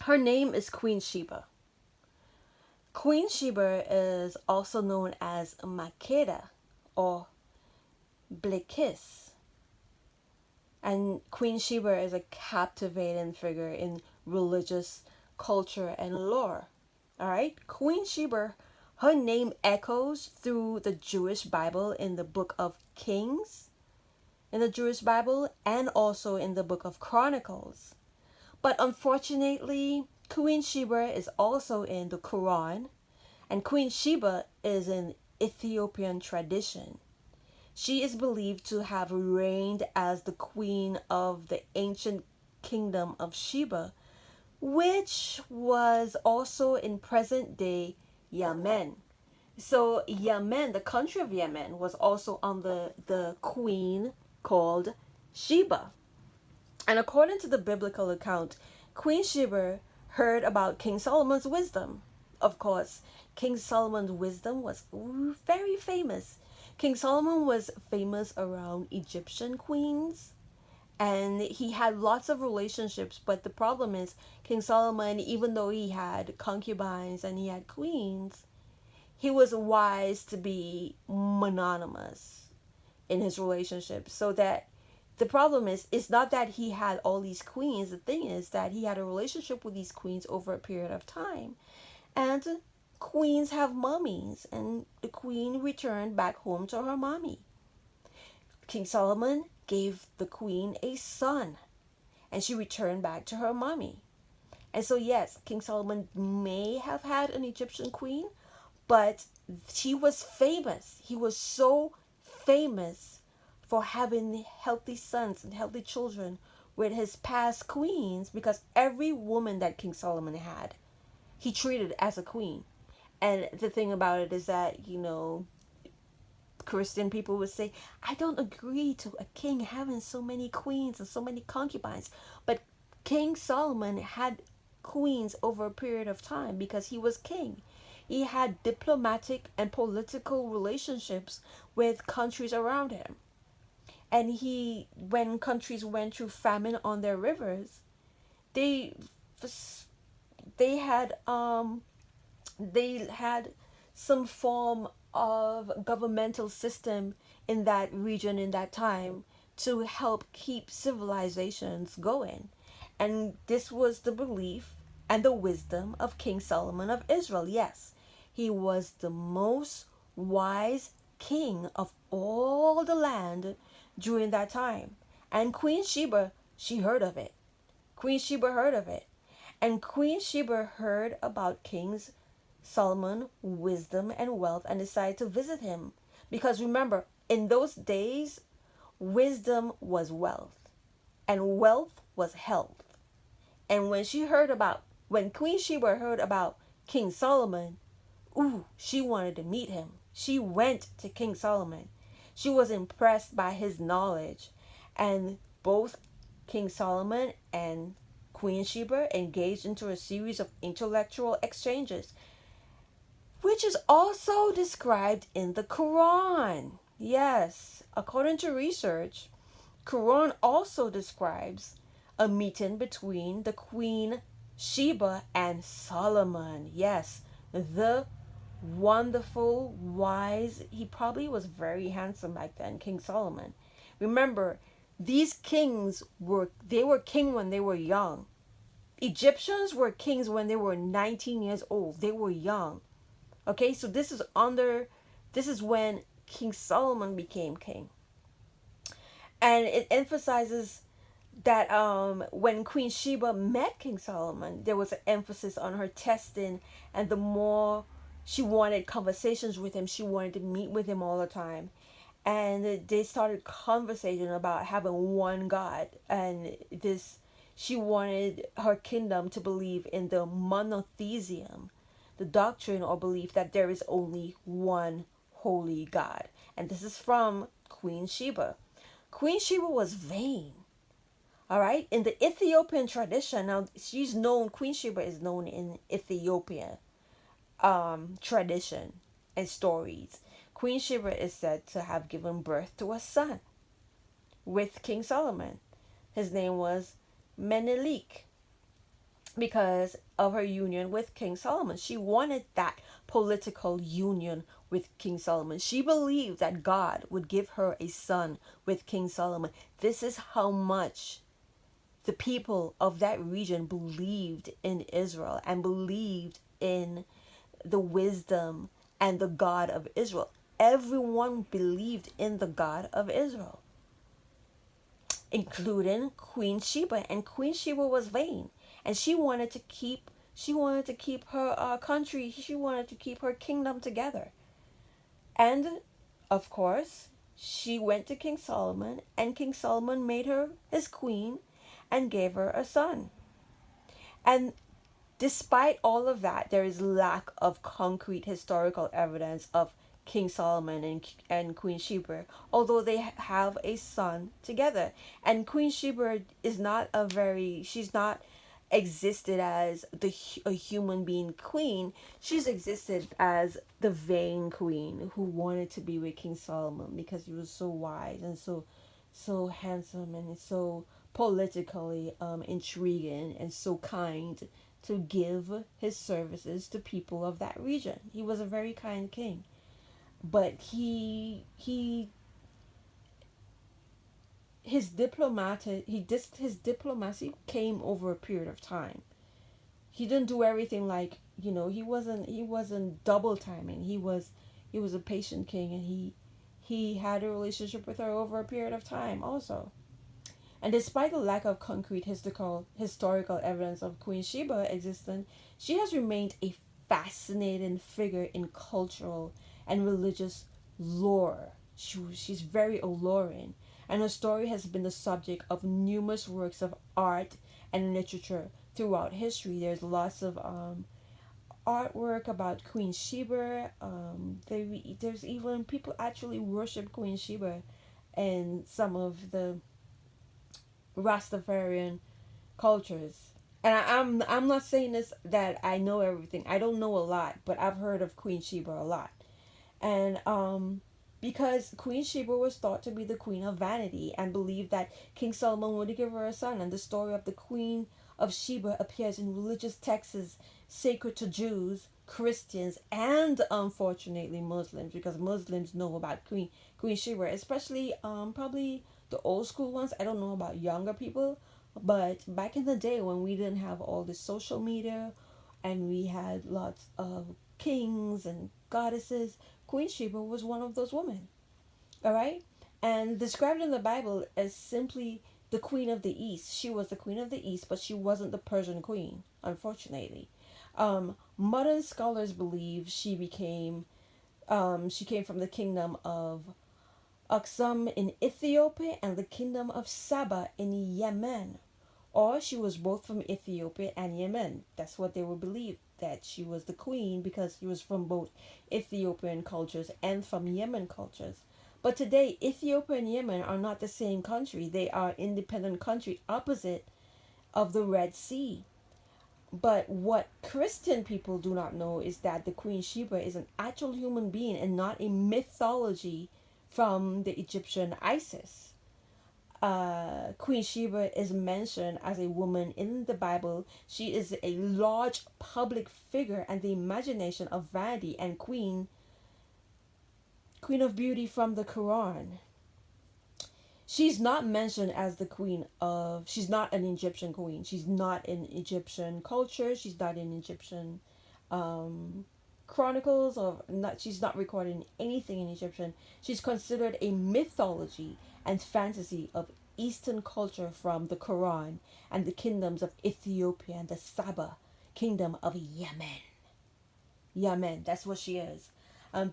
Her name is Queen Sheba. Queen Sheba is also known as Makeda or Blikiss. And Queen Sheba is a captivating figure in religious culture and lore. All right? Queen Sheba, her name echoes through the Jewish Bible in the book of Kings, in the Jewish Bible, and also in the book of Chronicles. But unfortunately, Queen Sheba is also in the Quran, and Queen Sheba is an Ethiopian tradition. She is believed to have reigned as the queen of the ancient kingdom of Sheba, which was also in present day Yemen. So Yemen, the country of Yemen, was also under the queen called Sheba. And according to the biblical account, Queen Sheba heard about King Solomon's wisdom. Of course, King Solomon's wisdom was very famous. King Solomon was famous around Egyptian queens, and he had lots of relationships. But the problem is, King Solomon, even though he had concubines and he had queens, he was wise to be mononymous in his relationships. So that the problem is, it's not that he had all these queens. The thing is that he had a relationship with these queens over a period of time. And queens have mummies, and the queen returned back home to her mommy. King Solomon gave the queen a son, and she returned back to her mommy. And so, yes, King Solomon may have had an Egyptian queen, but she was famous. He was so famous for having healthy sons and healthy children with his past queens, because every woman that King Solomon had, he treated as a queen. And the thing about it is that, Christian people would say, I don't agree to a king having so many queens and so many concubines. But King Solomon had queens over a period of time because he was king. He had diplomatic and political relationships with countries around him. And when countries went through famine on their rivers, they they had they had some form of governmental system in that region in that time to help keep civilizations going. And this was the belief and the wisdom of King Solomon of Israel. Yes, he was the most wise king of all the land during that time. And Queen Sheba, she heard of it. Queen Sheba heard of it. And Queen Sheba heard about King's Solomon wisdom and wealth and decided to visit him. Because remember, in those days, wisdom was wealth and wealth was health. And when Queen Sheba heard about King Solomon, she wanted to meet him. She went to King Solomon. She was impressed by his knowledge. And both King Solomon and Queen Sheba engaged into a series of intellectual exchanges, which is also described in the Quran. Yes, according to research, Quran also describes a meeting between the Queen Sheba and Solomon. Yes, the wonderful, wise, he probably was very handsome back then, King Solomon. Remember, these kings were king when they were young. Egyptians were kings when they were 19 years old. They were young. Okay, so this is when King Solomon became king. And it emphasizes that when Queen Sheba met King Solomon, there was an emphasis on her testing, and the more she wanted conversations with him, she wanted to meet with him all the time. And they started conversating about having one God, and she wanted her kingdom to believe in the monotheism, the doctrine or belief that there is only one holy God. And this is from Queen Sheba. Queen Sheba was vain. All right, in the Ethiopian tradition, now Queen Sheba is known in Ethiopia tradition and stories. Queen Sheba is said to have given birth to a son with King Solomon. His name was Menelik. because of her union with King Solomon. She wanted that political union with King Solomon. She believed that God would give her a son with King Solomon. This is how much the people of that region believed in Israel and believed in the wisdom and the God of Israel. Everyone believed in the God of Israel, including Queen Sheba. And Queen Sheba was vain, and she wanted to keep her country. She wanted to keep her kingdom together. And of course, she went to King Solomon, and King Solomon made her his queen and gave her a son. And despite all of that, there is lack of concrete historical evidence of King Solomon and Queen Sheba, although they have a son together. And Queen Sheba is not she's not existed as a human being queen. She's existed as the vain queen who wanted to be with King Solomon because he was so wise and so handsome and so politically intriguing and so kind to give his services to people of that region. He was a very kind king, but his diplomacy came over a period of time. He didn't do everything like, he wasn't double timing. He was a patient king, and he had a relationship with her over a period of time also. And despite the lack of concrete historical evidence of Queen Sheba existence, she has remained a fascinating figure in cultural and religious lore. She's very alluring, and her story has been the subject of numerous works of art and literature throughout history. There's lots of artwork about Queen Sheba. There's even people actually worship Queen Sheba in some of the Rastafarian cultures. And I'm not saying this that I know everything. I don't know a lot, but I've heard of Queen Sheba a lot. And because Queen Sheba was thought to be the queen of vanity and believed that King Solomon would give her a son, and the story of the Queen of Sheba appears in religious texts sacred to Jews, Christians, and unfortunately Muslims, because Muslims know about Queen Sheba, especially probably the old school ones. I don't know about younger people, but back in the day when we didn't have all this social media and we had lots of kings and goddesses, Queen Sheba was one of those women. All right? And described in the Bible as simply the queen of the East. She was the queen of the East, but she wasn't the Persian queen, unfortunately. Modern scholars believe she came from the kingdom of Aksum in Ethiopia and the kingdom of Saba in Yemen. Or she was both from Ethiopia and Yemen. That's what they would believe, that she was the queen because she was from both Ethiopian cultures and from Yemen cultures. But today, Ethiopia and Yemen are not the same country. They are independent country opposite of the Red Sea. But what Christian people do not know is that the Queen Sheba is an actual human being and not a mythology from the Egyptian Isis. Queen Sheba is mentioned as a woman in the Bible. She is a large public figure and the imagination of vanity and queen of beauty from the Quran. She's not mentioned as the she's not an Egyptian queen. She's not in Egyptian culture. She's not in Egyptian um, chronicles, or not. She's not recording anything in Egyptian. She's considered a mythology and fantasy of Eastern culture from the Quran and the kingdoms of Ethiopia and the Saba kingdom of Yemen. Yemen, that's what she is.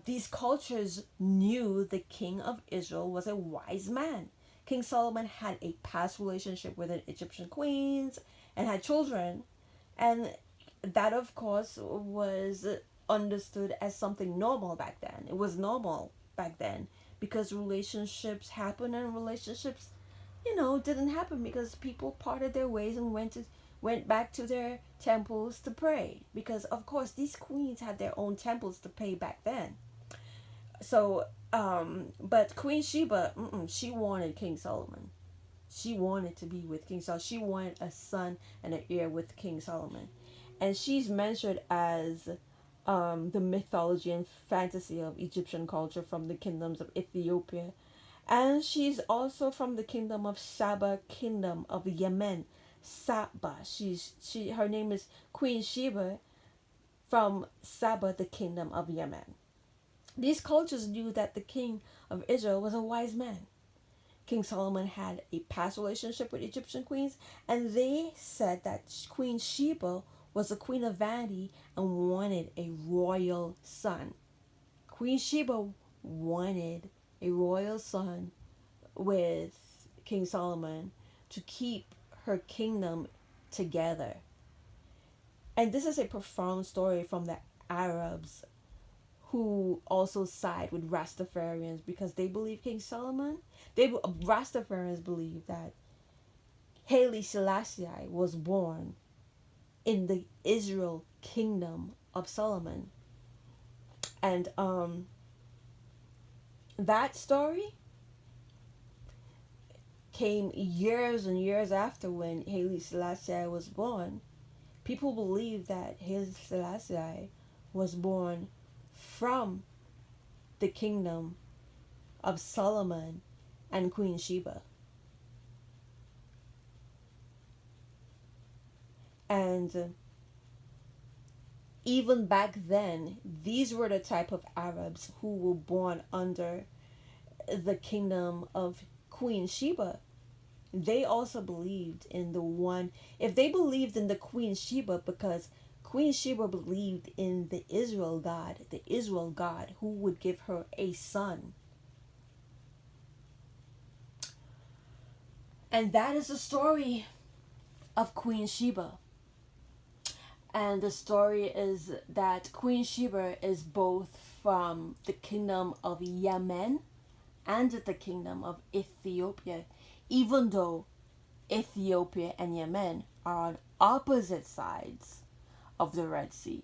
These cultures knew the king of Israel was a wise man. King Solomon had a past relationship with an Egyptian queens and had children, and that of course was understood as something normal back then. It was normal back then because relationships happen, and relationships, didn't happen because people parted their ways and went back to their temples to pray, because of course these queens had their own temples to pay back then. So but Queen Sheba, she wanted King Solomon. She wanted to be with King Solomon. She wanted a son and an heir with King Solomon. And she's mentioned as the mythology and fantasy of Egyptian culture from the kingdoms of Ethiopia. And she's also from the kingdom of Sheba, kingdom of Yemen. Saba. Her name is Queen Sheba from Saba, the kingdom of Yemen. These cultures knew that the king of Israel was a wise man. King Solomon had a past relationship with Egyptian queens, and they said that Queen Sheba was the queen of Vanity and wanted a royal son. Queen Sheba wanted a royal son with King Solomon to keep her kingdom together. And this is a profound story from the Arabs who also side with Rastafarians because they believe King Solomon. Rastafarians believe that Haile Selassie was born in the Israel kingdom of Solomon, and that story came years and years after when Haile Selassie was born. People believe that Haile Selassie was born from the kingdom of Solomon and Queen Sheba. And even back then, these were the type of Arabs who were born under the kingdom of Queen Sheba. They also believed in the one, if they believed in the Queen Sheba, because Queen Sheba believed in the Israel God who would give her a son. And that is the story of Queen Sheba. And the story is that Queen Sheba is both from the kingdom of Yemen and the kingdom of Ethiopia, even though Ethiopia and Yemen are on opposite sides of the Red Sea.